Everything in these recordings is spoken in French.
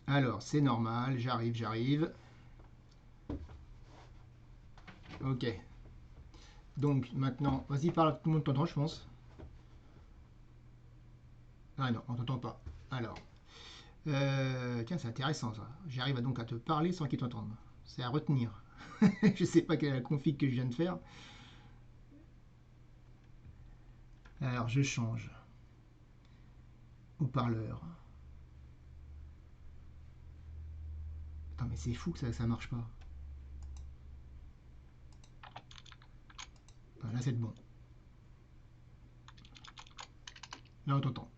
Alors, c'est normal, j'arrive. Ok. Donc, maintenant, vas-y, parle, tout le monde t'entend, je pense. Ah non, on t'entend pas. Alors, tiens, c'est intéressant ça. J'arrive donc à te parler sans qu'ils t'entendent. C'est à retenir. Je sais pas quelle est la config que je viens de faire. Alors, je change. Haut-parleur. Attends, mais c'est fou que ça marche pas. Ah, là, c'est bon. Là, on t'entend.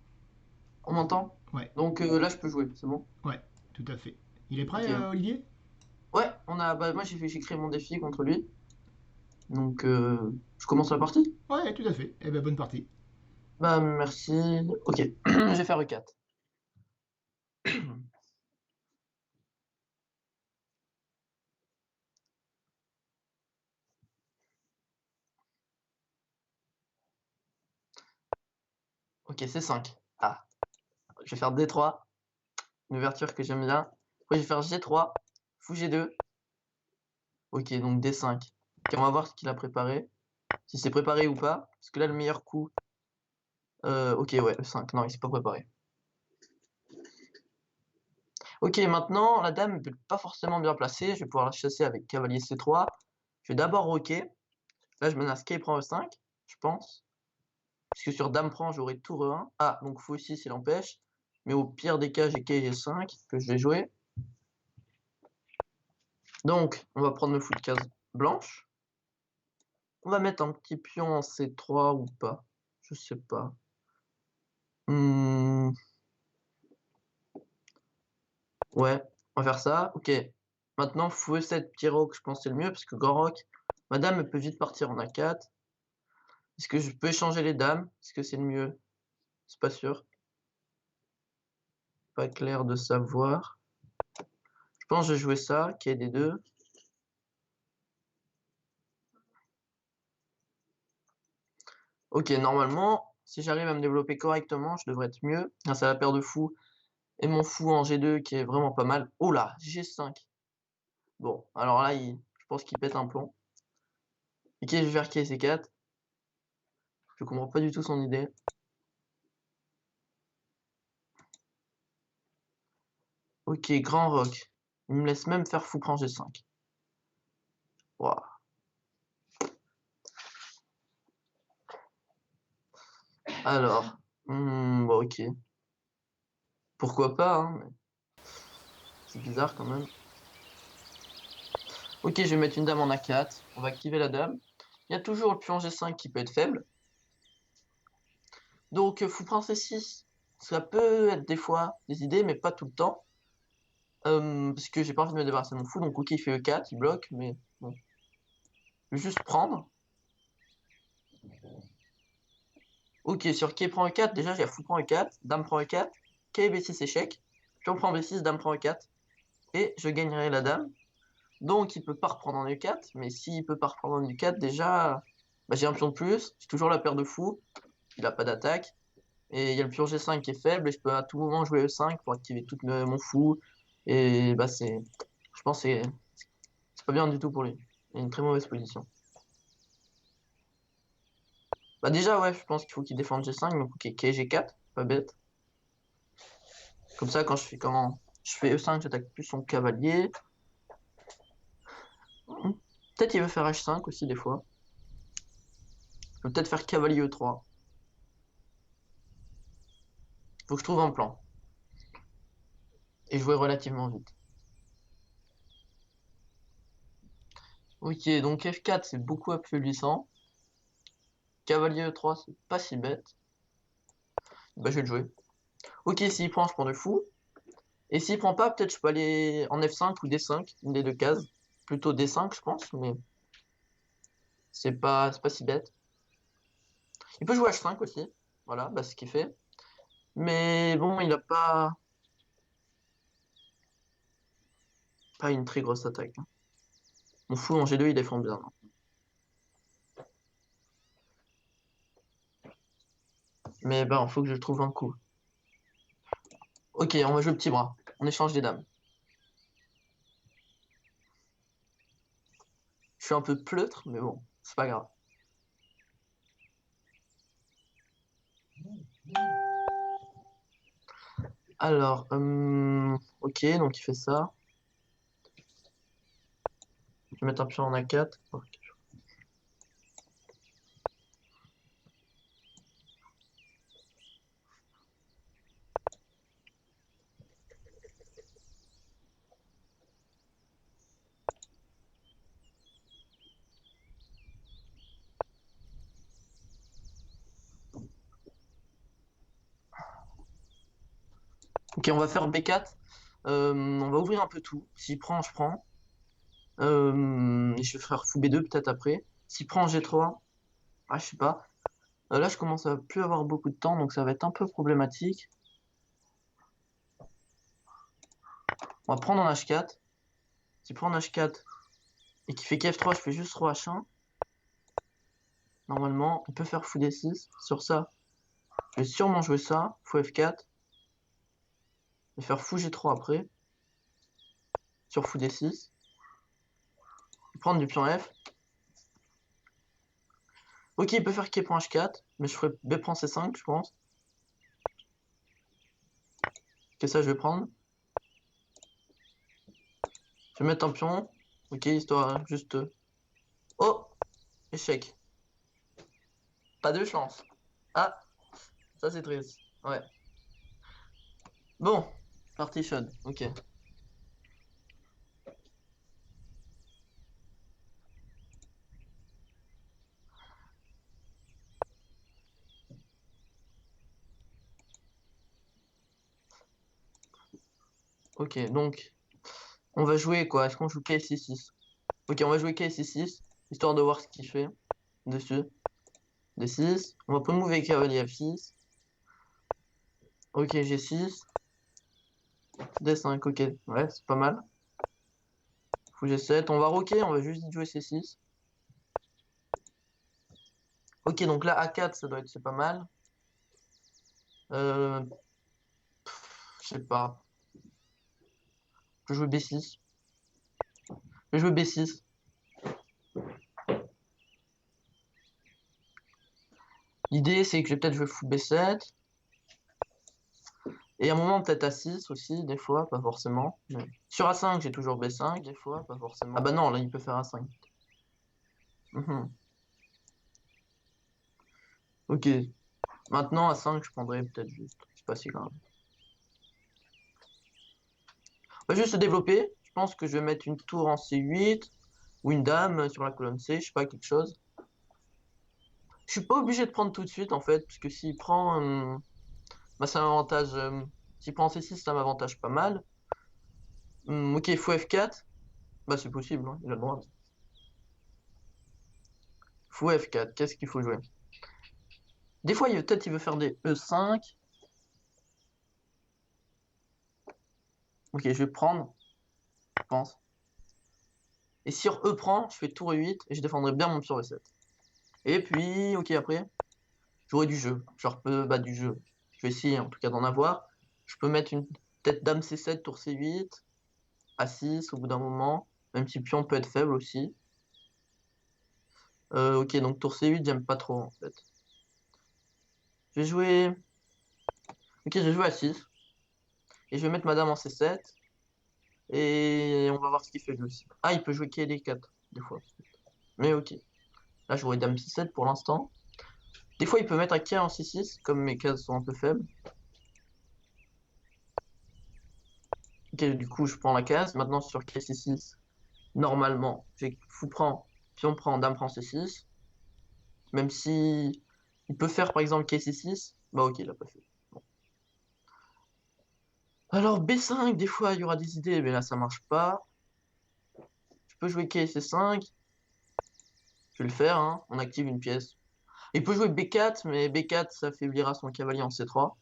On m'entend? Ouais, Donc là, je peux jouer, c'est bon? ouais, tout à fait. Il est prêt, Ok. Olivier? Ouais, bah, moi j'ai créé mon défi contre lui. Donc je commence la partie? Ouais, tout à fait. Eh ben, bonne partie. Bah merci. Ok, je vais faire E4. Ok, C5. Ah, je vais faire D3, une ouverture que j'aime bien. Après, je vais faire G3, fou G2. Ok, donc D5. Ok, on va voir ce qu'il a préparé. Si c'est préparé ou pas. Parce que là, le meilleur coup. Ok, ouais, E5. Non, il s'est pas préparé. Ok, maintenant, la dame n'est pas forcément bien placée. Je vais pouvoir la chasser avec cavalier C3. Je vais d'abord roquer. Là, je menace quai prend E5, je pense. Puisque sur dame prend, j'aurai tour E1. Ah, donc fou aussi s'il empêche. Mais au pire des cas, j'ai quai G5 que je vais jouer. Donc, on va prendre le fou de case blanche. On va mettre un petit pion en C3 ou pas. Je sais pas. Hmm, ouais, on va faire ça. Ok. Maintenant, fou E7, petit roc, je pense que c'est le mieux. Parce que grand roc, madame elle peut vite partir en A4. Est-ce que je peux échanger les dames? Est-ce que c'est le mieux? C'est pas sûr. Pas clair de savoir. Je pense que je vais jouer ça, qui est des deux. Ok, normalement, si j'arrive à me développer correctement, je devrais être mieux. Grâce à la paire de fous et mon fou en G2 qui est vraiment pas mal. Oh là, G5. Bon, alors là, je pense qu'il pète un plomb. Ok, je vais faire qui C4. Je comprends pas du tout son idée. Ok, grand rock. Il me laisse même faire fou prend G5. Waouh. Alors, bon, ok. Pourquoi pas, hein, mais c'est bizarre quand même. Ok, je vais mettre une dame en A4. On va activer la dame. Il y a toujours le pion G5 qui peut être faible. Donc, fou prend C6. Ça peut être des fois des idées, mais pas tout le temps. Parce que j'ai pas envie de me débarrasser de mon fou. Donc, ok, il fait E4, il bloque, mais bon. Je vais juste prendre. Ok, sur quai prend E4, déjà j'ai fou prend E4, dame prend E4, quai B6 échec, pion prend B6, dame prend E4, et je gagnerai la dame. Donc il peut pas reprendre en E4, mais s'il peut pas reprendre en E4, déjà bah, j'ai un pion de plus, j'ai toujours la paire de fous, il a pas d'attaque, et il y a le pion G5 qui est faible, et je peux à tout moment jouer E5 pour activer tout mon fou, et bah je pense que c'est pas bien du tout pour lui. Il a une très mauvaise position. Bah déjà ouais, je pense qu'il faut qu'il défende G5, donc ok, quai G4, pas bête. Comme ça, quand je fais E5, j'attaque plus son cavalier. Peut-être il veut faire H5 aussi des fois. Je peux peut-être faire cavalier E3. Faut que je trouve un plan. Et jouer relativement vite. Ok, donc F4 c'est beaucoup affaiblissant. Cavalier E3 c'est pas si bête. Bah je vais le jouer. Ok, s'il prend, je prends de fou. Et s'il prend pas, peut-être je peux aller en F5 ou D5, une des deux cases. Plutôt D5 je pense, mais c'est pas si bête. Il peut jouer H5 aussi. Voilà, bah c'est ce qu'il fait. Mais bon, il a pas une très grosse attaque. Mon fou en G2 il défend bien. Mais bah, il faut que je trouve un coup. Ok, on va jouer le petit bras. On échange des dames. suis un peu pleutre, mais bon, c'est pas grave. Alors, ok, donc il fait ça. Je vais mettre un pion en A4. Ok. Ok, on va faire B4. On va ouvrir un peu tout. S'il prend, je prends. Et je vais faire fou B2 peut-être après. S'il prend G3, ah, je sais pas. Là, je commence à plus avoir beaucoup de temps, donc ça va être un peu problématique. On va prendre en H4. S'il prend en H4 et qu'il fait F3, je fais juste Roi H1. Normalement, il peut faire fou D6. Sur ça, je vais sûrement jouer ça. Fou F4. Je vais faire fou G3 après. Sur fou D6. Prendre du pion F. Ok, il peut faire K pour H4, mais je ferai B prend C5, je pense. Que ça, je vais prendre. Je vais mettre un pion. Ok, histoire juste. Oh! Échec. Pas de chance. Ah, ça c'est triste. Ouais. Bon, partie chaude. Ok. Ok, donc, on va jouer quoi? Est-ce qu'on joue K6-6? Ok, on va jouer K6-6, histoire de voir ce qu'il fait dessus. D6. On va pas mouver cavalier F6. Ok, G6. D5, ok. Ouais, c'est pas mal. Fou G7. On va roquer, on va juste jouer C6. Ok, donc là, A4, ça doit être, c'est pas mal. Euh, je sais pas. Je vais jouer B6. Je vais jouer B6. L'idée, c'est que je vais peut-être jouer fou B7. Et à un moment, peut-être A6 aussi, des fois, pas forcément. Mais... Sur A5, j'ai toujours B5, des fois, pas forcément. Ah bah non, là, il peut faire A5. Mhm. Ok. Maintenant, A5, je prendrais peut-être juste. C'est pas si grave. On va juste se développer. Je pense que je vais mettre une tour en C8 ou une dame sur la colonne C, je sais pas, quelque chose. Je suis pas obligé de prendre tout de suite, en fait, parce que s'il prend... bah, c'est un avantage... s'il prend C6, ça m'avantage pas mal. Ok, fou F4. Bah, c'est possible, hein, il a le droit. Fou F4, qu'est-ce qu'il faut jouer? Des fois, peut-être il veut faire des E5. Ok, je vais prendre, je pense. Et sur E prend, je fais tour E8 et je défendrai bien mon pion E7. Et puis, ok, après, j'aurai du jeu. Genre, bah, du jeu. Je vais essayer en tout cas d'en avoir. Je peux mettre une peut-être dame C7, tour C8, A6 au bout d'un moment. Même si le pion peut être faible aussi. Ok, donc tour C8, j'aime pas trop en fait. Je vais jouer. Ok, je vais jouer A6. Et je vais mettre ma dame en C7. Et on va voir ce qu'il fait lui aussi. Ah, il peut jouer KD4 des fois. Mais ok. Là, je jouerai dame C7 pour l'instant. Des fois, il peut mettre un quai en C6, comme mes cases sont un peu faibles. Ok, du coup, je prends la case. Maintenant, sur quai C6, normalement, j'ai fou prend, pion prend, dame prend C6. Même si il peut faire, par exemple, quai C6. Bah ok, il a pas fait. Bon. Alors, B5, des fois, il y aura des idées, mais là, ça marche pas. Je peux jouer quai C5. Je vais le faire, hein. On active une pièce. Il peut jouer B4, mais B4, ça affaiblira son cavalier en C3.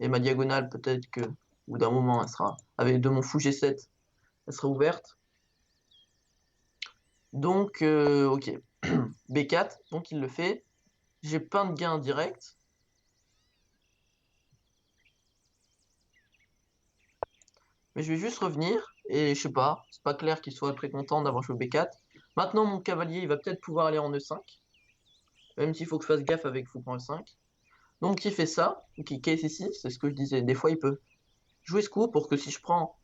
Et ma diagonale, peut-être que, au bout d'un moment, elle sera, avec de mon fou G7, elle sera ouverte. Donc, ok. B4, donc il le fait. J'ai pas de gain direct. Mais je vais juste revenir. Et je sais pas, c'est pas clair qu'il soit très content d'avoir joué B4. Maintenant, mon cavalier, il va peut-être pouvoir aller en E5. Même s'il faut que je fasse gaffe avec fou prend E5. Donc, il fait ça. Ok, K6, c'est ce que je disais. Des fois, il peut jouer ce coup pour que si je prends,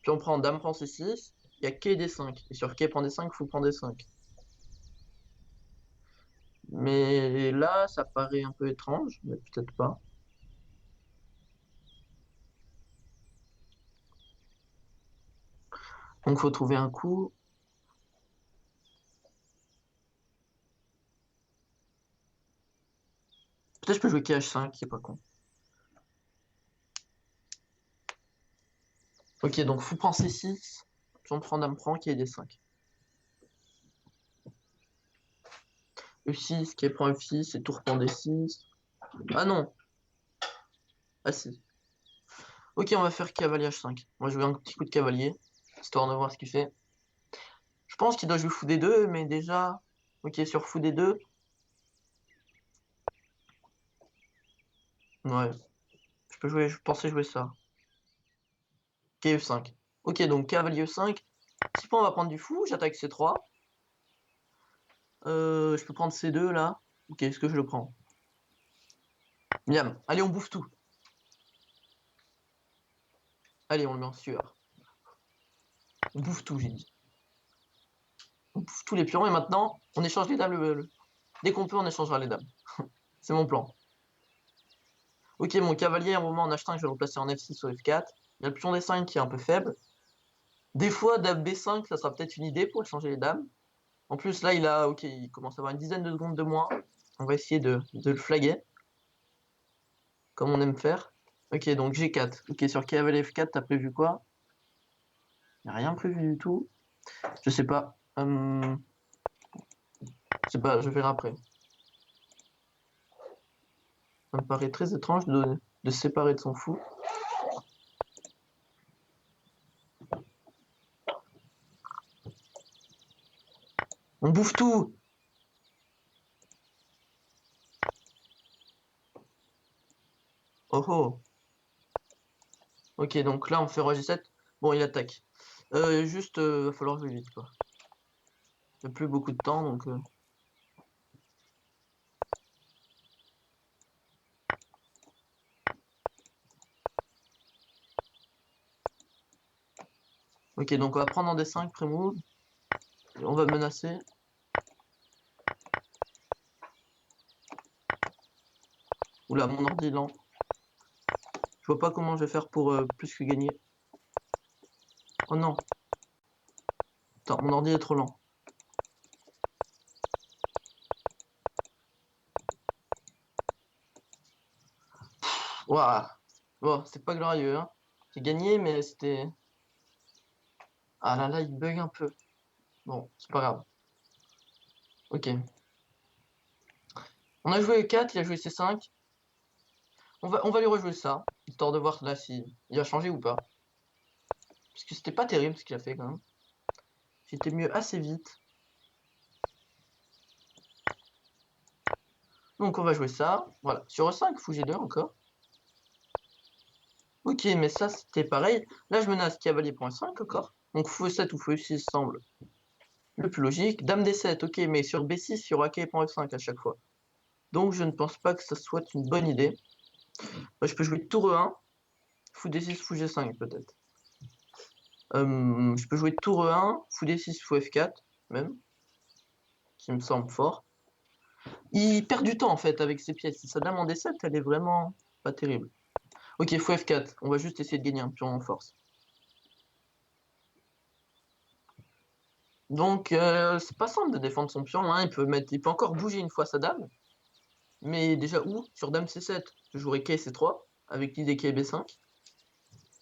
puis on prend dame prend C6, il y a K D5. Et sur K prend D5, fou prend D5. Mais là, ça paraît un peu étrange, mais peut-être pas. Donc, faut trouver un coup. Peut-être je peux jouer KH5, qui est pas con. Ok, donc fou prend C6, puis on prend dame prend, qui est D5. E6, qui prend F6, et tour prend D6. Ah non! Ah si. Ok, on va faire cavalier H5. Moi, je vais un petit coup de cavalier, histoire de voir ce qu'il fait. Je pense qu'il doit jouer fou D2, mais déjà... Ok, sur fou D2. Ouais, je peux jouer, je pensais jouer ça. Ok, E5. Ok, donc cavalier E5. Si on va prendre du fou, j'attaque C3. Je peux prendre C2 là. Ok, est-ce que je le prends? Miam, allez, on bouffe tout. Allez, on le met en sueur. On bouffe tout, j'ai dit. On bouffe tous les pions et maintenant, on échange les dames. Dès qu'on peut, on échangera les dames. C'est mon plan. Ok, mon cavalier, à un moment en H5, je vais le replacer en F6 ou F4. Il y a le pion D5 qui est un peu faible. Des fois, dame B5, ça sera peut-être une idée pour échanger les dames. En plus, là, il commence à avoir une dizaine de secondes de moins. On va essayer de le flaguer, comme on aime faire. Ok, donc G4. Ok, sur cavalier F4, t'as prévu quoi? Y a rien prévu du tout. Je sais pas. Je sais pas, je verrai après. Ça me paraît très étrange de se séparer de son fou. On bouffe tout! Oh oh! Ok, donc là, on fait roi G7. Bon, il attaque. Juste, va falloir jouer vite, quoi. Il n'y a plus beaucoup de temps, donc... Ok, donc on va prendre en D5, pré-move. On va menacer. Oula, mon ordi est lent. Je vois pas comment je vais faire pour plus que gagner. Oh non. Attends, mon ordi est trop lent. Waouh. Bon, c'est pas glorieux, hein. J'ai gagné, mais c'était... Ah là là, il bug un peu. Bon, c'est pas grave. Ok. On a joué E4, il a joué C5. On va lui rejouer ça, histoire de voir là si il a changé ou pas. Parce que c'était pas terrible ce qu'il a fait quand même. J'étais mieux assez vite. Donc on va jouer ça. Voilà. Sur E5, fou G2 encore. Ok, mais ça c'était pareil. Là je menace cavalier pour E5 encore. Donc fou E7 ou fou E6 semble le plus logique. Dame D7, ok, mais sur B6, il y aura K pour F5 à chaque fois. Donc je ne pense pas que ça soit une bonne idée. Je peux jouer tour E1, fou D6, fou G5 peut-être. Je peux jouer tour E1, fou D6, fou F4 même, qui me semble fort. Il perd du temps en fait avec ses pièces. Sa dame en D7, elle est vraiment pas terrible. Ok, fou F4. On va juste essayer de gagner un pion en force. Donc, c'est pas simple de défendre son pion. Hein. Il peut encore bouger une fois sa dame. Mais déjà où? Sur dame C7, je jouerai K C3 avec l'idée K B5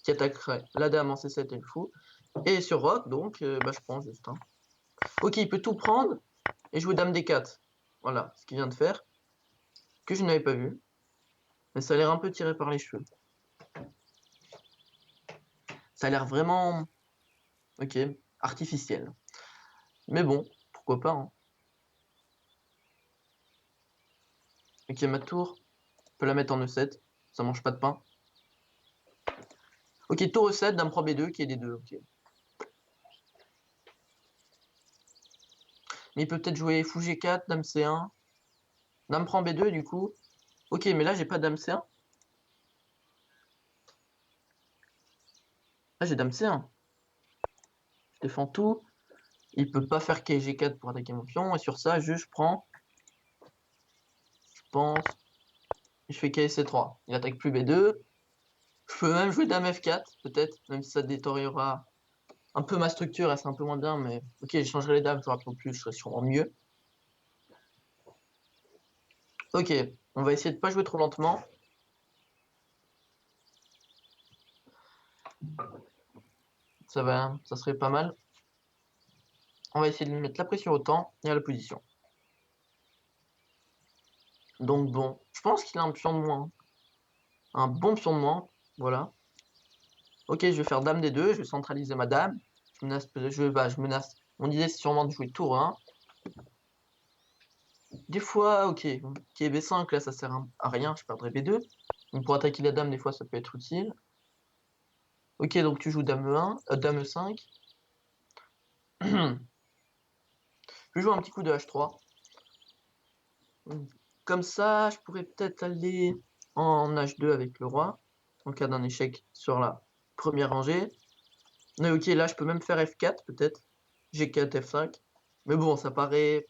qui attaquerait la dame en C7 et le fou. Et sur roc, donc, je prends juste. Hein. Ok, il peut tout prendre et jouer dame D4. Voilà ce qu'il vient de faire. Que je n'avais pas vu. Mais ça a l'air un peu tiré par les cheveux. Ça a l'air vraiment, ok, artificiel. Mais bon, pourquoi pas. Hein. Ok, ma tour, on peut la mettre en E7. Ça mange pas de pain. Ok, tour E7, dame prend B2, qui est D2. Ok. Mais il peut peut-être jouer fou G4, dame C1. Dame prend B2 du coup. Ok, mais là j'ai pas dame C1. Là j'ai dame C1. Je défends tout. Il peut pas faire G4 pour attaquer mon pion. Et sur ça, je prends. Je pense. Je fais C3. Il attaque plus B2. Je peux même jouer dame F4, peut-être. Même si ça détériorera un peu ma structure. Elle serait un peu moins bien. Mais ok, je changerai les dames. Je rappelle plus. Je serai sûrement mieux. Ok. On va essayer de pas jouer trop lentement. Ça va. Ça serait pas mal. On va essayer de lui mettre la pression au temps et à la position. Donc bon, je pense qu'il a un pion de moins. Un bon pion de moins, voilà. Ok, je vais faire dame D2, je vais centraliser ma dame. Je menace, je menace. Mon idée c'est sûrement de jouer tour 1. Des fois, ok, B5, là ça sert à rien, je perdrai B2. Donc pour attaquer la dame, des fois ça peut être utile. Ok, donc tu joues dame E1, dame E5. Je vais jouer un petit coup de H3. Comme ça, je pourrais peut-être aller en H2 avec le roi, en cas d'un échec sur la première rangée. Mais ok, là je peux même faire F4 peut-être. G4, F5. Mais bon, ça paraît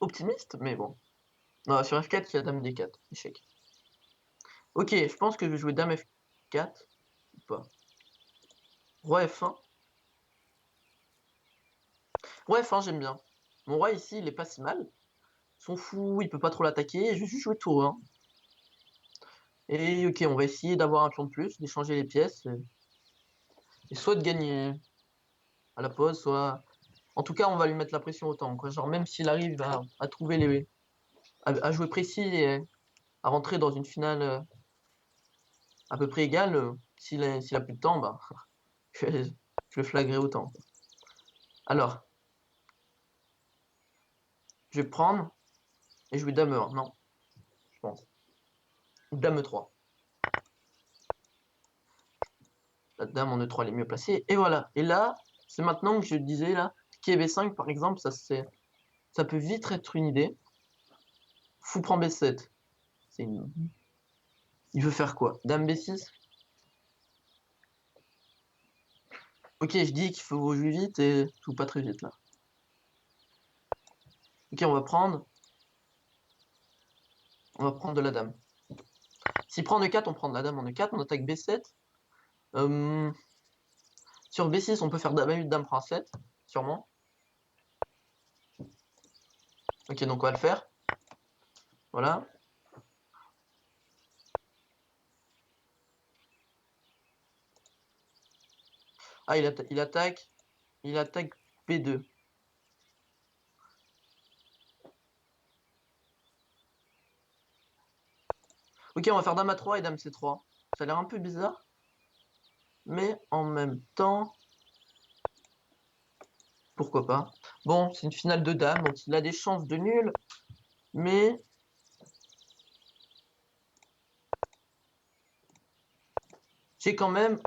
optimiste, mais bon. Non, sur F4, il y a dame D4, échec. Ok, je pense que je vais jouer dame F4. Ou pas. Roi F1. Roi F1, j'aime bien. Mon roi ici, il est pas si mal. Son fou, il peut pas trop l'attaquer. Je vais juste jouer tour 1. Et ok, on va essayer d'avoir un pion de plus, d'échanger les pièces. Et soit de gagner à la pause, soit... En tout cas, on va lui mettre la pression autant, quoi. Genre, même s'il arrive à trouver les... à jouer précis et à rentrer dans une finale à peu près égale, s'il a plus de temps, bah, je le flaguerai autant. Alors, je vais prendre et je vais dame 1. Non, je pense. Dame 3. La dame en E3 elle est mieux placée. Et voilà. Et là, c'est maintenant que je disais là, piqué B5 par exemple, ça peut vite être une idée. Fou prend B7. Il veut faire quoi? Dame B6. Ok, je dis qu'il faut jouer vite et tout pas très vite là. Ok, on va prendre. On va prendre de la dame. S'il prend E4, on prend de la dame en E4, on attaque B7. Sur B6, on peut faire dame A8, dame prend 7, sûrement. Ok, donc on va le faire. Voilà. Ah, il attaque B2. Ok, on va faire dame A3 et dame C3. Ça a l'air un peu bizarre. Mais en même temps, pourquoi pas. Bon, c'est une finale de dames, donc il a des chances de nul. Mais j'ai quand même...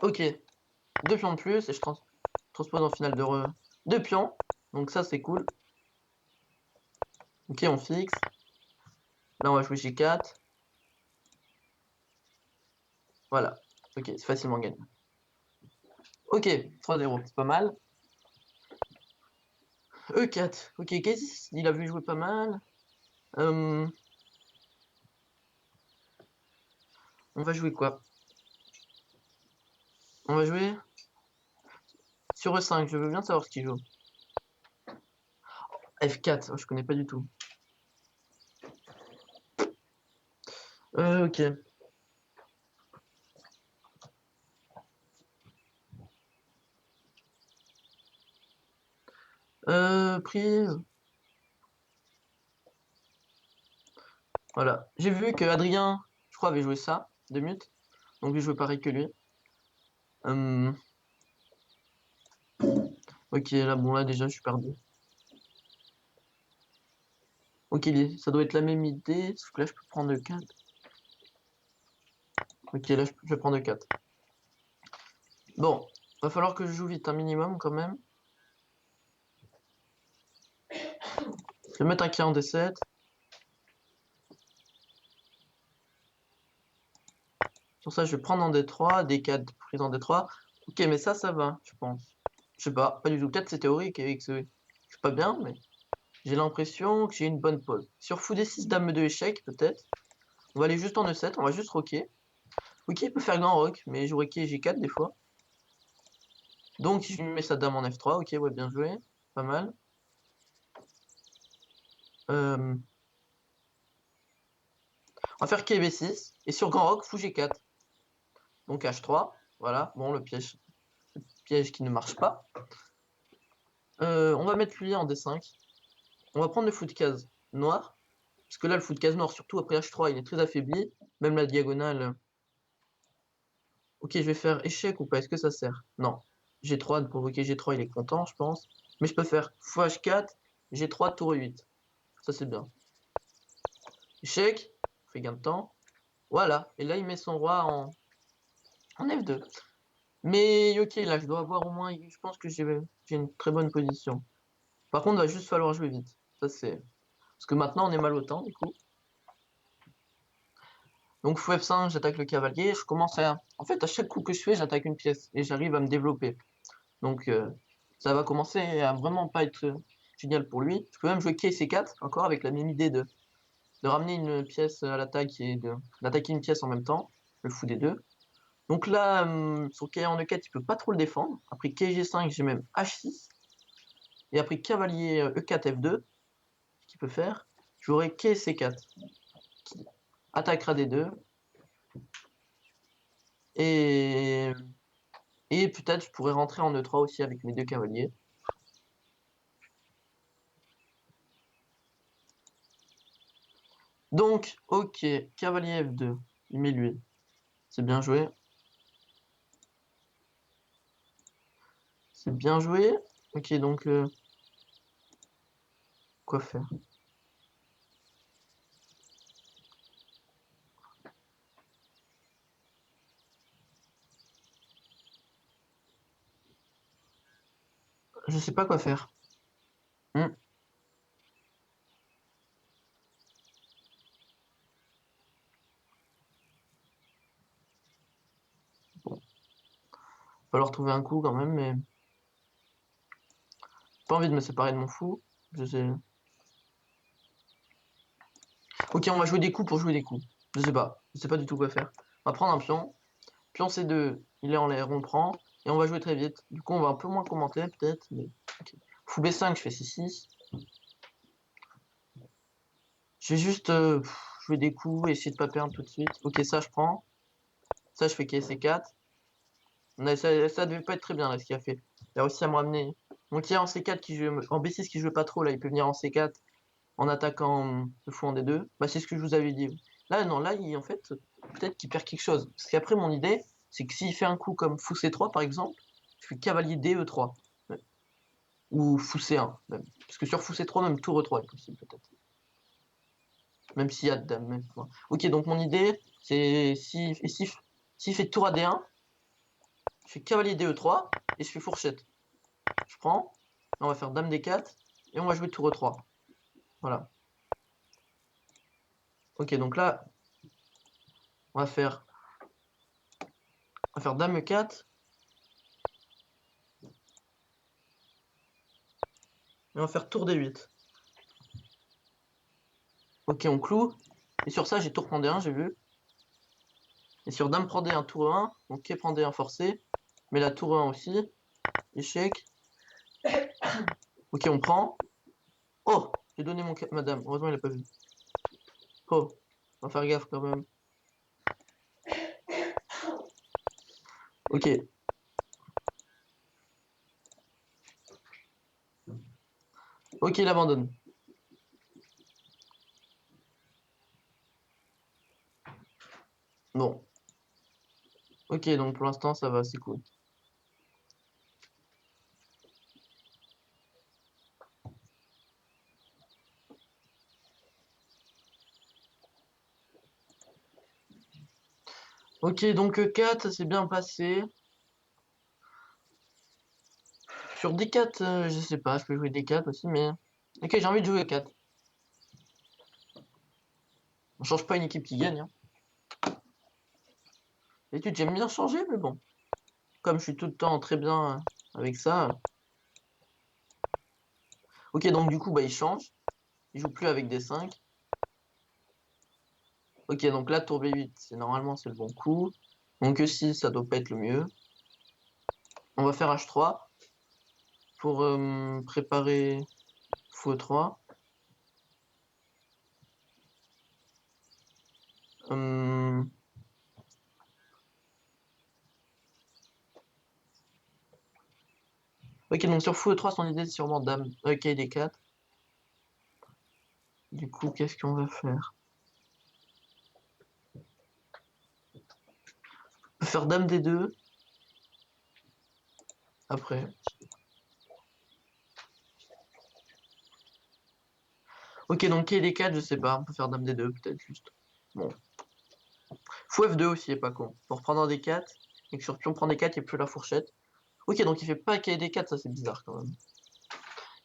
Ok, 2 pions de plus et je transpose en finale de 2 pions. Donc ça, c'est cool. Ok, on fixe. Là, on va jouer G4. Voilà. Ok, c'est facilement gagné. Ok, 3-0, c'est pas mal. E4. Ok, qu'est-ce qu'il a vu jouer pas mal. On va jouer quoi? On va jouer sur E5. Je veux bien savoir ce qu'il joue. F4, je connais pas du tout. Ok. Pris. Voilà. J'ai vu que Adrien, je crois, avait joué ça, de mute. Donc je joue pareil que lui. Ok, là, bon, là, déjà, je suis perdu. Ok, ça doit être la même idée, sauf que là, je peux prendre 4. Ok, là, je vais prendre 4. Bon, va falloir que je joue vite un minimum, quand même. Je vais mettre un quai en D7. Sur ça, je vais prendre en D3, D4 prise en D3. Ok, mais ça va, je pense. Je sais pas du tout. Peut-être c'est théorique et que c'est pas bien, mais j'ai l'impression que j'ai une bonne pose. Sur fou D6, dame de échec, peut-être. On va aller juste en E7, on va juste rocker. Ok, il peut faire grand rock, mais j'aurais quai G4 des fois. Donc, je lui mets sa dame en F3. Ok, ouais, bien joué. Pas mal. On va faire quai B6. Et sur grand rock, fou G4. Donc H3. Voilà, bon, le piège qui ne marche pas. On va mettre lui en D5. On va prendre le fou de case noir. Parce que là, le fou de case noir, surtout après H3, il est très affaibli. Même la diagonale. Ok, je vais faire échec ou pas? Est-ce que ça sert? Non. G3, de provoquer G3, il est content, je pense. Mais je peux faire fou H4, G3, tour 8. Ça, c'est bien. Échec. On fait gain de temps. Voilà. Et là, il met son roi en F2. Mais ok, là, je dois avoir au moins... Je pense que j'ai une très bonne position. Par contre, il va juste falloir jouer vite. Ça, c'est... Parce que maintenant, on est mal au temps, du coup. Donc, fou F5, j'attaque le cavalier. Je commence à... En fait, à chaque coup que je fais, j'attaque une pièce. Et j'arrive à me développer. Donc, ça va commencer à vraiment pas être génial pour lui. Je peux même jouer quai C4, encore avec la même idée de ramener une pièce à l'attaque et d'attaquer une pièce en même temps. Le fou des deux. Donc là, sur quai en E4, il peut pas trop le défendre. Après quai G5, j'ai même H6. Et après cavalier E4 F2, ce qu'il peut faire, j'aurai quai C4 qui attaquera des deux. Et, et peut-être je pourrais rentrer en E3 aussi avec mes deux cavaliers. Donc, ok, cavalier F2, il met lui. C'est bien joué. C'est bien joué. Ok, donc, quoi faire? Je sais pas quoi faire. Hmm. Bon. Va falloir trouver un coup quand même, mais... Pas envie de me séparer de mon fou. Je sais. Ok, on va jouer des coups pour jouer des coups. Je sais pas. Je sais pas du tout quoi faire. On va prendre un pion. Pion C2, il est en l'air, on le prend. Et on va jouer très vite. Du coup, on va un peu moins commenter peut-être. Mais... Okay. Fou B5, je fais C6. Je vais juste jouer des coups et essayer de pas perdre tout de suite. Ok, ça je prends. Ça je fais quai C4. Ça devait pas être très bien là ce qu'il a fait. Il a réussi à me ramener. Donc il y a en C4 qui joue, en B6 qui joue pas trop là, il peut venir en C4 en attaquant le fou en D2. Bah c'est ce que je vous avais dit. Là non, là en fait peut-être qu'il perd quelque chose. Parce qu'après mon idée, c'est que s'il fait un coup comme fou C3 par exemple, je fais cavalier DE3. Ou fou C1 même. Parce que sur fou C3 même tour E3 est possible peut-être. Même s'il y a de dame. Même. Ok, donc mon idée, c'est s'il fait tour à D1, je fais cavalier DE3 et je fais fourchette. Je prends, on va faire dame D4 et on va jouer tour E3. Voilà. Ok, donc là, on va faire dame E4 et on va faire tour D8. Ok, on cloue. Et sur ça, j'ai tour prend D1, j'ai vu. Et sur dame prend D1, tour E1, donc quai prend D1 forcé. Mais la tour E1 aussi. Échec. Ok, on prend. Oh, j'ai donné ma dame. Heureusement, il a pas vu. Oh, on va faire gaffe quand même. Ok. Ok, il abandonne. Bon. Ok, donc pour l'instant, ça va, c'est cool. Ok, donc E4, ça s'est bien passé. Sur D4, je sais pas, je peux jouer D4 aussi, mais... Ok, j'ai envie de jouer E4. On change pas une équipe qui gagne. Hein. D'habitude, j'aime bien changer, mais bon. Comme je suis tout le temps très bien avec ça. Ok, donc du coup, bah, il change. Il joue plus avec des 5. Ok, donc là, tour B8, normalement, c'est le bon coup. Donc E6, ça doit pas être le mieux. On va faire H3 pour préparer fou E3. Ok, donc sur fou E3, son idée, c'est sûrement dame, KD4. Du coup, qu'est-ce qu'on va faire? On peut faire dame D2. Après. Ok, donc KD4, je sais pas. On peut faire dame D2, peut-être juste. Bon. Fou F2 aussi est pas con. Pour prendre un D4, et que sur pion prend D4, il n'y a plus la fourchette. Ok, donc il fait pas KD4, ça c'est bizarre quand même.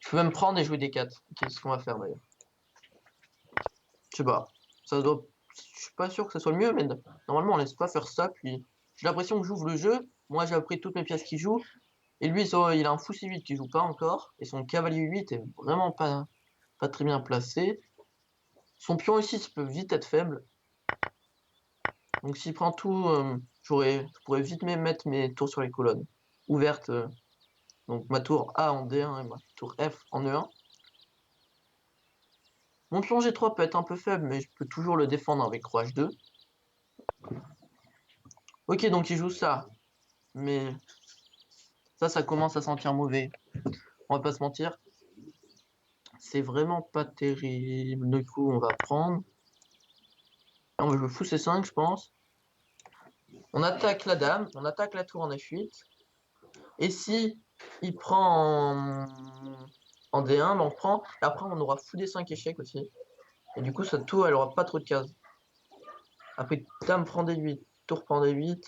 Je peux même prendre et jouer D4. Ok, c'est ce qu'on va faire d'ailleurs. Je sais pas. Ça doit. Je suis pas sûr que ce soit le mieux, mais normalement on laisse pas faire ça. Puis j'ai l'impression que j'ouvre le jeu. Moi j'ai appris toutes mes pièces qu'il joue. Et lui, il a un fou C8 qui joue pas encore. Et son cavalier 8 est vraiment pas très bien placé. Son pion aussi peut vite être faible. Donc s'il prend tout, je pourrais vite mettre mes tours sur les colonnes ouvertes. Donc ma tour A en D1 et ma tour F en E1. Mon pion G3 peut être un peu faible, mais je peux toujours le défendre avec roi H2. Ok, donc il joue ça. Mais ça commence à sentir mauvais. On va pas se mentir. C'est vraiment pas terrible. Du coup, on va prendre. On va jouer fou C5, je pense. On attaque la dame, on attaque la tour en F8. Et si il prend en D1, ben on prend. Et après, on aura fou D5 échec aussi. Et du coup, cette tour, elle aura pas trop de cases. Après, dame prend D8, tour prend D8.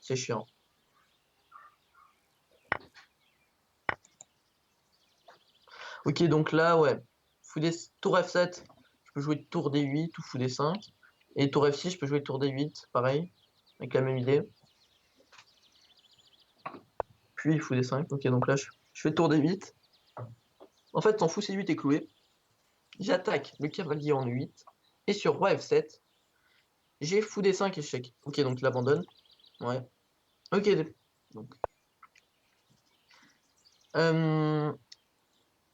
C'est chiant. Ok, donc là, ouais. Tour F7, je peux jouer tour D8 ou fou D5. Et tour F6, je peux jouer tour D8, pareil. Avec la même idée. Puis il fou D5. Ok, donc là, je fais tour D8. En fait, son fou C8 est cloué. J'attaque le cavalier en 8. Et sur roi F7, j'ai fou D5 échec. Ok, donc il abandonne. Ouais. Ok. Donc.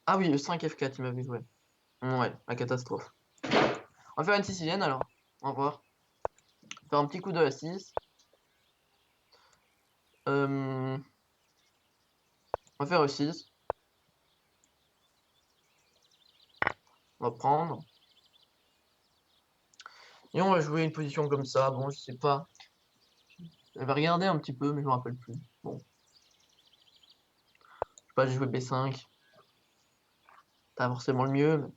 Ah oui, le 5 F4, il m'a vu jouer. Ouais, la catastrophe. On va faire une sicilienne alors. Au revoir. Faire un petit coup de A6. On va faire E6. On va prendre. Et on va jouer une position comme ça. Bon, je sais pas. J'avais regardé un petit peu, mais je me rappelle plus. Bon. Je sais pas, j'ai joué B5. Pas forcément le mieux, mais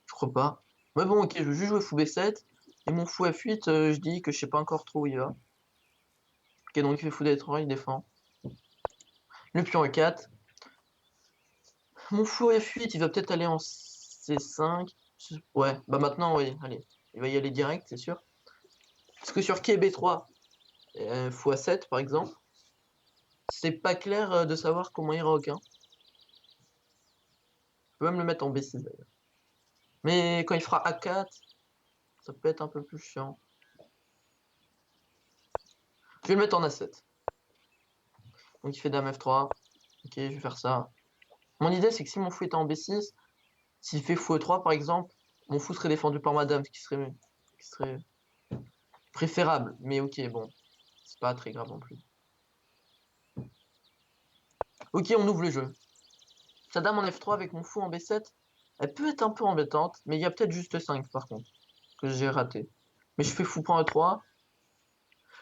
je crois pas. Mais bon, ok, je vais juste jouer fou B7. Et mon fou F8, je dis que je sais pas encore trop où il va. Ok, donc il fait fou D3, il défend. Le pion E4. Mon fou F8, il va peut-être aller en C5. Ouais, bah maintenant, oui, allez. Il va y aller direct, c'est sûr. Parce que sur quai B3, fou A7 par exemple, c'est pas clair de savoir comment il rock. Hein. Je peux même le mettre en B6 d'ailleurs. Mais quand il fera A4, ça peut être un peu plus chiant. Je vais le mettre en A7. Donc il fait dame F3. Ok, je vais faire ça. Mon idée, c'est que si mon fou était en B6, s'il fait fou E3 par exemple, mon fou serait défendu par ma dame, ce qui serait préférable. Mais ok, bon, c'est pas très grave non plus. Ok, on ouvre le jeu. Sa dame en F3 avec mon fou en B7, elle peut être un peu embêtante, mais il y a peut-être juste 5 par contre, que j'ai raté. Mais je fais fou prend E3.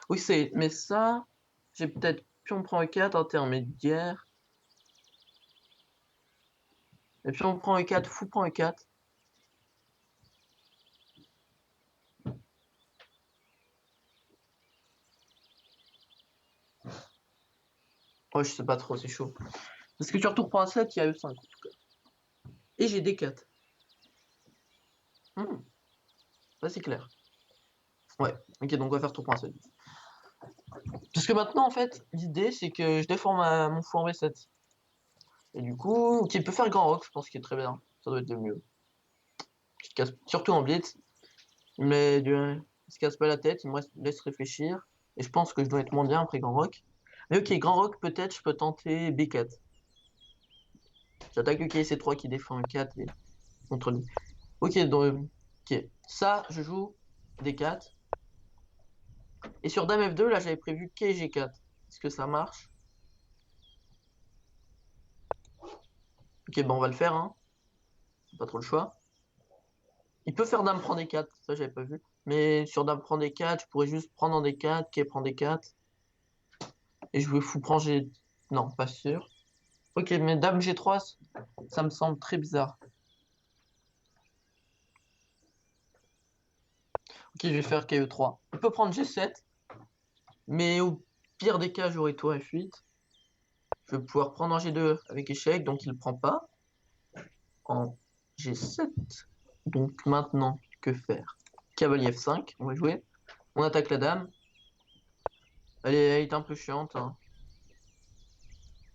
Oui, mais ça, j'ai peut-être pion prend E4 intermédiaire. Et pion prend E4, fou prend E4. Ouais, je sais pas trop, c'est chaud. Parce que sur tour prend A7, il y a E5 en tout cas. Et j'ai D4. Ça c'est clair. Ouais, ok, donc on va faire tour point 7. Parce que maintenant, en fait, l'idée c'est que je défends mon fou en B7. Et du coup, qui peut faire grand rock, je pense qu'il est très bien. Ça doit être le mieux. Il se casse, surtout en blitz. Mais il se casse pas la tête, il me laisse réfléchir. Et je pense que je dois être moins bien après grand rock. Mais ok, grand rock, peut-être je peux tenter B4. J'attaque le C3 qui défend un 4 et contre lui. Ok, donc ok. Ça, je joue D4. Et sur Dame F2, là j'avais prévu G4. Est-ce que ça marche? Ok, bon on va le faire, hein. Pas trop le choix. Il peut faire Dame prend D4, ça j'avais pas vu. Mais sur Dame prend D4, je pourrais juste prendre en D4, Quai prend D4. Et jouer fou prend G. Non, pas sûr. Ok, mais Dame G3, ça me semble très bizarre. Ok, je vais faire KE3. Il peut prendre G7. Mais au pire des cas, j'aurai tour F8. Je vais pouvoir prendre en G2 avec échec, donc il ne prend pas. En G7. Donc maintenant, que faire? Cavalier F5, on va jouer. On attaque la dame. Elle est un peu chiante, hein.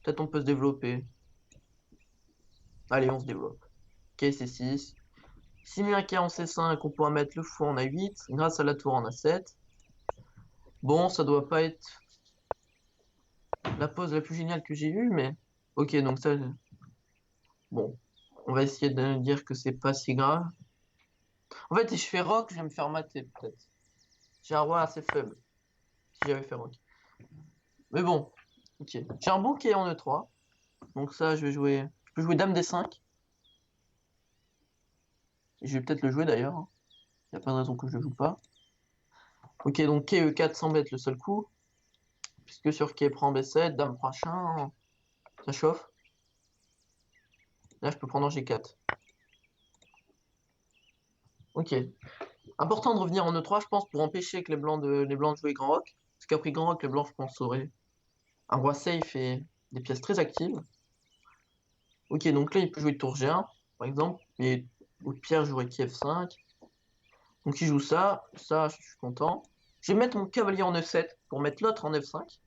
Peut-être on peut se développer. Allez, on se développe. Ok, C6. S'il met un K en C5, on pourra mettre le fou en A8. Grâce à la tour en A7. Bon, ça doit pas être la pose la plus géniale que j'ai eue, mais... Ok, donc ça... Bon, on va essayer de dire que c'est pas si grave. En fait, si je fais rock, je vais me faire mater, peut-être. J'ai un roi assez faible, si j'avais fait rock. Mais bon, ok. J'ai un bon quai en E3. Donc ça, je vais jouer... Je peux jouer dame D5. Je vais peut-être le jouer d'ailleurs, hein. Il n'y a pas de raison que je le joue pas. Ok, donc quai E4 semble être le seul coup. Puisque sur quai prend B7, dame prochain, ça chauffe. Là, je peux prendre en G4. Ok. Important de revenir en E3, je pense, pour empêcher que les blancs de jouer grand rock. Parce qu'après grand rock, les blancs, je pense, auraient un roi safe et des pièces très actives. Ok, donc là, il peut jouer tour G1, par exemple. Mais au pire, jouerait F5. Donc il joue ça. Ça, je suis content. Je vais mettre mon cavalier en F7 pour mettre l'autre en F5.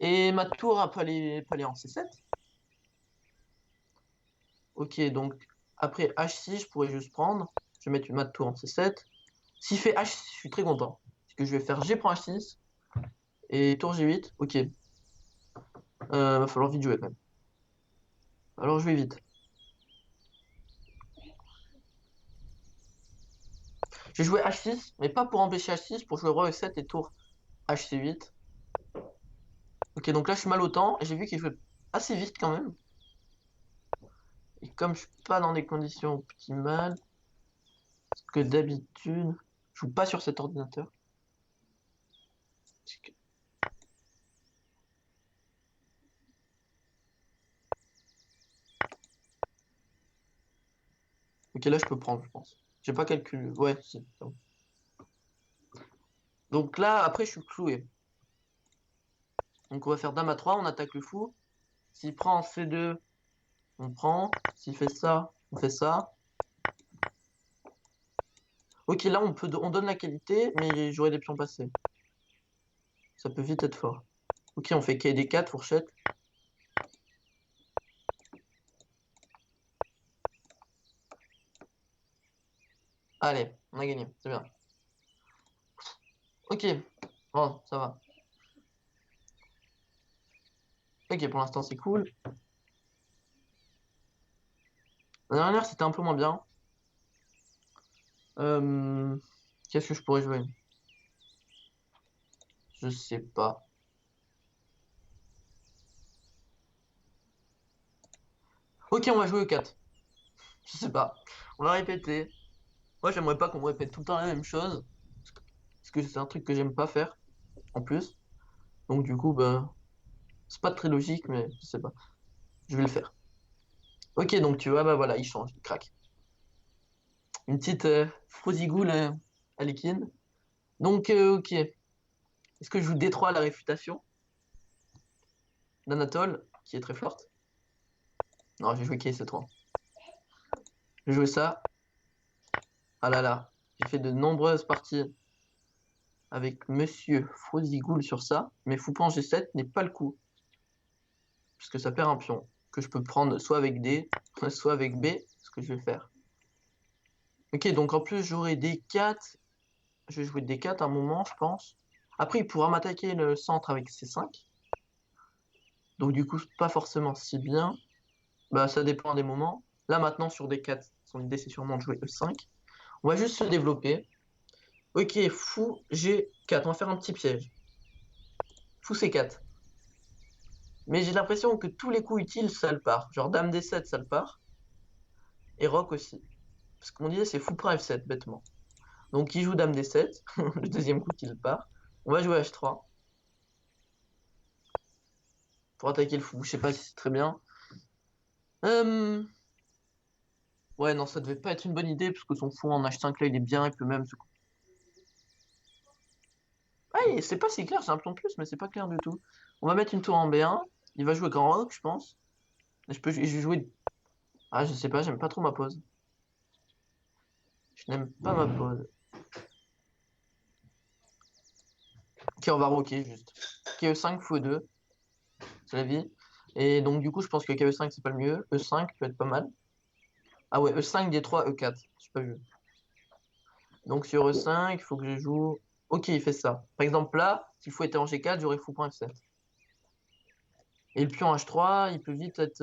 Et ma tour à palais en C7. Ok, donc après H6, je pourrais juste prendre. Je vais mettre ma tour en C7. S'il fait H6, je suis très content. Parce que je vais faire G prend H6. Et tour G8. Ok. Va falloir vite jouer quand même. Alors je vais vite. J'ai joué H6, mais pas pour empêcher H6, pour jouer roi E7 et tour HC8. Ok, donc là je suis mal au temps, et j'ai vu qu'il jouait assez vite quand même. Et comme je suis pas dans des conditions optimales, parce que d'habitude, je joue pas sur cet ordinateur. Ok, là je peux prendre, je pense. J'ai pas calculé. Ouais, si. Donc là, après, je suis cloué. Donc on va faire dame à 3, on attaque le fou. S'il prend en C2, on prend. S'il fait ça, on fait ça. Ok, là on donne la qualité, mais j'aurais des pions passés. Ça peut vite être fort. Ok, on fait KD4, fourchette. Allez, on a gagné, c'est bien. Ok, bon, ça va. Ok, pour l'instant c'est cool. La dernière c'était un peu moins bien. Euh, Qu'est-ce que je pourrais jouer? Je sais pas. Ok, on va jouer au 4. Je sais pas. On va répéter. Moi j'aimerais pas qu'on me répète tout le temps la même chose. Parce que c'est un truc que j'aime pas faire. En plus. Donc du coup, bah. C'est pas très logique, mais je sais pas. Je vais le faire. Ok, donc tu vois, bah voilà, il change, il craque. Une petite frosigoule à liquide. Donc, ok. Est-ce que je joue D3 à la réfutation d'Anatole, qui est très forte? Non, j'ai joué KC3. Je vais jouer ça. Ah là là, j'ai fait de nombreuses parties avec Monsieur Frodigoul sur ça, mais fou point G7 n'est pas le coup, puisque ça perd un pion, que je peux prendre soit avec D, soit avec B, ce que je vais faire. Ok, donc en plus j'aurai D4, je vais jouer D4 à un moment, je pense. Après, il pourra m'attaquer le centre avec C5, donc du coup, pas forcément si bien. Bah, ça dépend des moments. Là, maintenant, sur D4, son idée, c'est sûrement de jouer E5. On va juste se développer. Ok, fou G4, on va faire un petit piège. Fou C4. Mais j'ai l'impression que tous les coups utiles, ça le part. Genre Dame D7, ça le part. Et Roc aussi. Parce que mon idée, c'est fou prend F7, bêtement. Donc il joue Dame D7, le deuxième coup qu'il part. On va jouer H3. Pour attaquer le fou. Je sais pas si c'est très bien. Ouais, non, ça devait pas être une bonne idée, parce que son fou en H5, là, il est bien, il peut même se... Ouais, c'est pas si clair, j'ai un plan de plus, mais c'est pas clair du tout. On va mettre une tour en B1. Il va jouer Grand Roc, je pense. Je vais jouer... Ah, je sais pas, j'aime pas trop ma pose. Je n'aime pas ma pose. Ok, on va rocker juste. Ok, E5, fou E2. C'est la vie. Et donc, du coup, je pense que KE5, c'est pas le mieux. E5 peut être pas mal. Ah ouais, E5, D3, E4. J'ai pas vu. Donc, sur E5, il faut que je joue. Ok, il fait ça. Par exemple, là, s'il faut être en G4, j'aurais fou point F7. Et le pion H3, il peut vite être.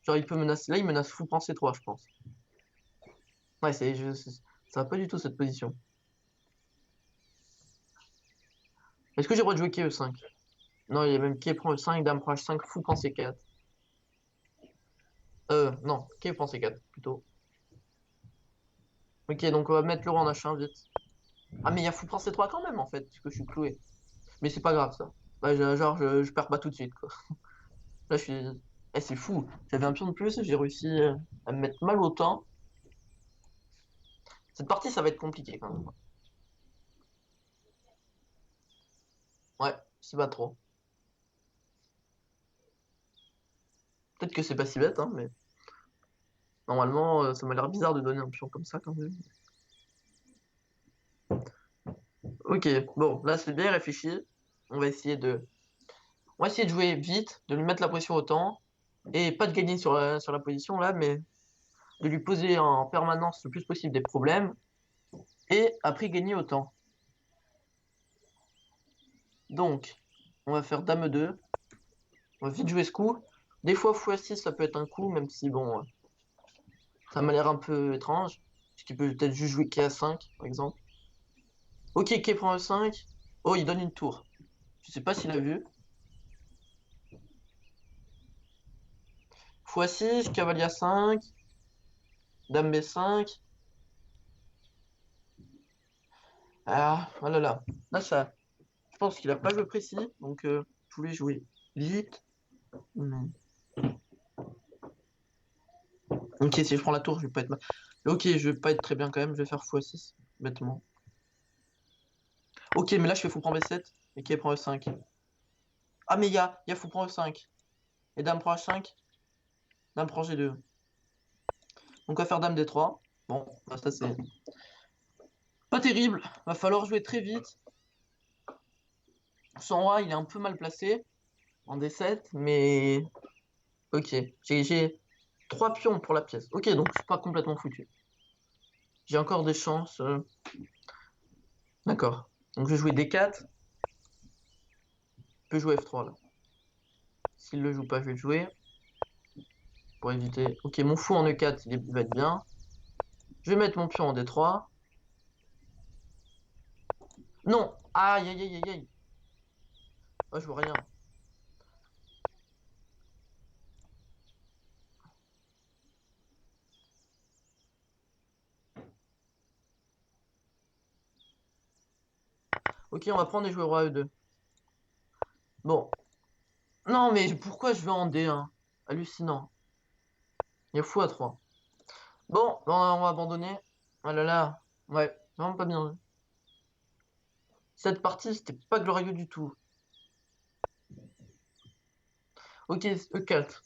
Genre, il peut menacer. Là, il menace fou point C3, je pense. Ouais, ça va pas du tout cette position. Est-ce que j'ai le droit de jouer KE5? Non, il y a même K prend E5, Dame prend H5, fou prend C4. Non, K prend C4, plutôt. Ok, donc on va mettre le roi en H1 vite. Ah, mais il y a fou prend C3 quand même, en fait, puisque je suis cloué. Mais c'est pas grave, ça. Ouais, genre, je perds pas tout de suite, quoi. Là, je suis... Eh, c'est fou. J'avais un pion de plus et j'ai réussi à me mettre mal au temps. Cette partie, ça va être compliqué, quand même. Ouais, c'est pas trop. Peut-être que c'est pas si bête, hein, mais... Normalement, ça m'a l'air bizarre de donner un pion comme ça, quand même. Ok, bon, là, c'est bien réfléchi. On va essayer de... On va essayer de jouer vite, de lui mettre la pression au temps, et pas de gagner sur la position, là, mais de lui poser en permanence le plus possible des problèmes, et après gagner au temps. Donc, on va faire Dame 2. On va vite jouer ce coup. Des fois, fou A6, ça peut être un coup, même si, bon, ça m'a l'air un peu étrange. Parce qu'il peut peut-être juste jouer K5, par exemple. Ok, K prend E5. Oh, il donne une tour. Je sais pas s'il a vu. Fou A6, cavalier A5, Dame B5. Ah, oh là là. Là, ça, je pense qu'il a pas joué précis, donc je voulais jouer vite. Hmm. Ok, si je prends la tour, je vais pas être mal. Ok, je vais pas être très bien quand même, je vais faire fou A6, bêtement. Ok, mais là, je fais fou prend B7 et K prend E5. Ah, mais il y a fou prend E5. Et dame prend H5, dame prend G2. Donc on va faire dame D3. Bon, bah, ça c'est pas terrible. Va falloir jouer très vite. Son roi, il est un peu mal placé en D7, mais ok. J'ai 3 pions pour la pièce. Ok, donc je suis pas complètement foutu. J'ai encore des chances. D'accord. Donc je vais jouer D4. Je peux jouer F3 là. S'il le joue pas, je vais le jouer. Pour éviter. Ok, mon fou en E4, il va être bien. Je vais mettre mon pion en D3. Non! Aïe aïe aïe aïe aïe. Oh, je vois rien. Ok, on va prendre et jouer roi E2. Bon. Non, mais pourquoi je vais en D1? Hallucinant. Il y a fou à 3. Bon, on va abandonner. Ah là là. Ouais, vraiment pas bien. Cette partie, c'était pas glorieux du tout. Ok, E4.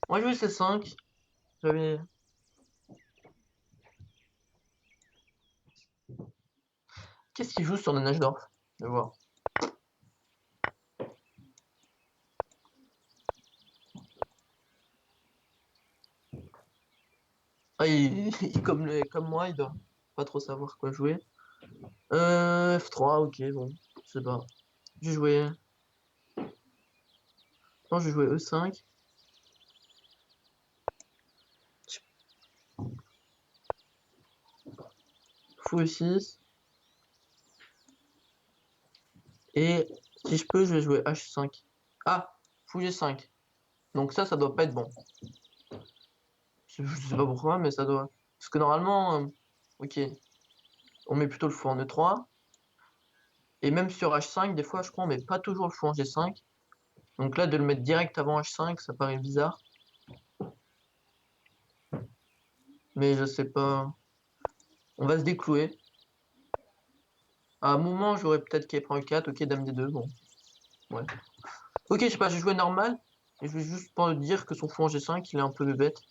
On va jouer C5. J'avais... Qu'est-ce qu'il joue sur le Najdorf? Je vais voir. Ah, comme moi, il doit pas trop savoir quoi jouer. F3, ok, bon, je sais pas. J'ai joué... Non, j'ai joué E5. Fou E6. Et si je peux, je vais jouer H5. Ah, fou G5. Donc ça doit pas être bon. Je sais pas pourquoi, mais ça doit... Parce que normalement, ok, on met plutôt le fou en E3. Et même sur H5, des fois, je crois, on met pas toujours le fou en G5. Donc là, de le mettre direct avant H5, ça paraît bizarre. Mais je sais pas. On va se déclouer. À un moment, j'aurais peut-être qu'il prend E4, ok, Dame D2, bon. Ouais. Ok, je sais pas, j'ai joué normal. Et je vais juste pas dire que son fou en G5, il est un peu bête.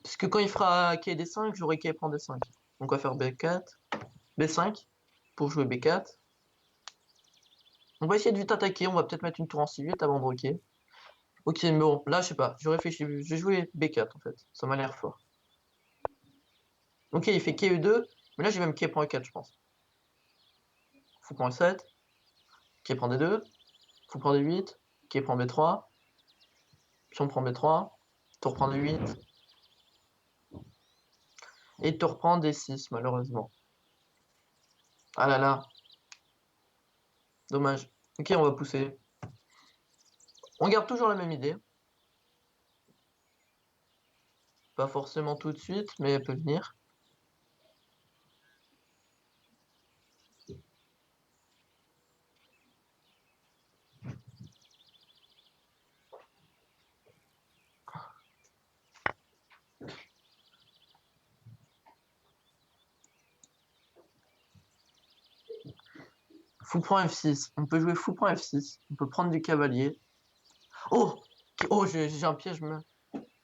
Parce que quand il fera K D5, j'aurai K prend D5. Donc on va faire B4, B5 pour jouer B4. On va essayer de vite attaquer, on va peut-être mettre une tour en C8 avant de roquer. Ok, mais bon, là je sais pas, je réfléchis, je vais jouer B4 en fait, ça m'a l'air fort. Ok, il fait K E2, mais là j'ai même K prend E4 je pense. Fou prend E7, K prend D2, fou prend D8, K prend B3, pion prend B3, tour prend D8, et tour prend D6 malheureusement. Ah là là, dommage. Ok, on va pousser. On garde toujours la même idée. Pas forcément tout de suite, mais elle peut venir. Fou prend F6. On peut jouer fou prend F6. On peut prendre du cavalier. Oh, oh, j'ai un piège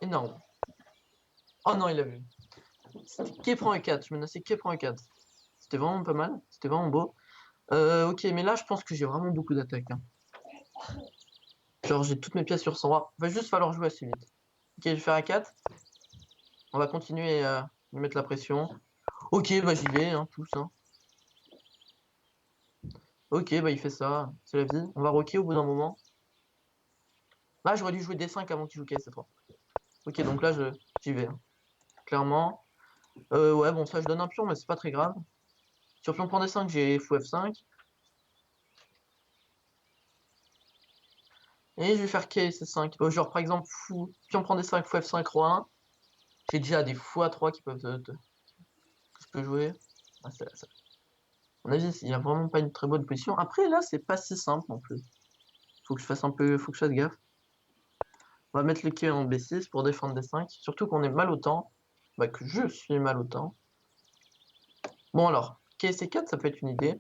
énorme. Oh non, il a vu. C'était prend E4. Je menaçais Quai prend E4. C'était vraiment pas mal. C'était vraiment beau. Ok, mais là, je pense que j'ai vraiment beaucoup d'attaques. Hein. Genre, j'ai toutes mes pièces sur son roi. Va juste falloir jouer assez vite. Ok, je vais faire A4. On va continuer à lui mettre la pression. Ok, bah j'y vais, hein, tous. Hein. Ok, bah il fait ça. C'est la vie. On va rocker au bout d'un moment. Là, j'aurais dû jouer D5 avant qu'il joue K cette fois. Ok, donc là, j'y vais. Hein. Clairement. Ouais, bon, ça, je donne un pion, mais c'est pas très grave. Sur pion prend D5, j'ai fou F5. Et je vais faire K C5. Genre, par exemple, fou, pion prend D5, fou F5, roi 1. J'ai déjà des fou A3 qui peuvent que je peux jouer. Ah, à mon avis, il n'y a vraiment pas une très bonne position. Après, là, c'est pas si simple non plus. Faut que je fasse un peu, faut que je fasse gaffe. On va mettre le quai en B6 pour défendre D5. Surtout qu'on est mal au temps. Bah, que je suis mal au temps. Bon, alors, quai C4, ça peut être une idée.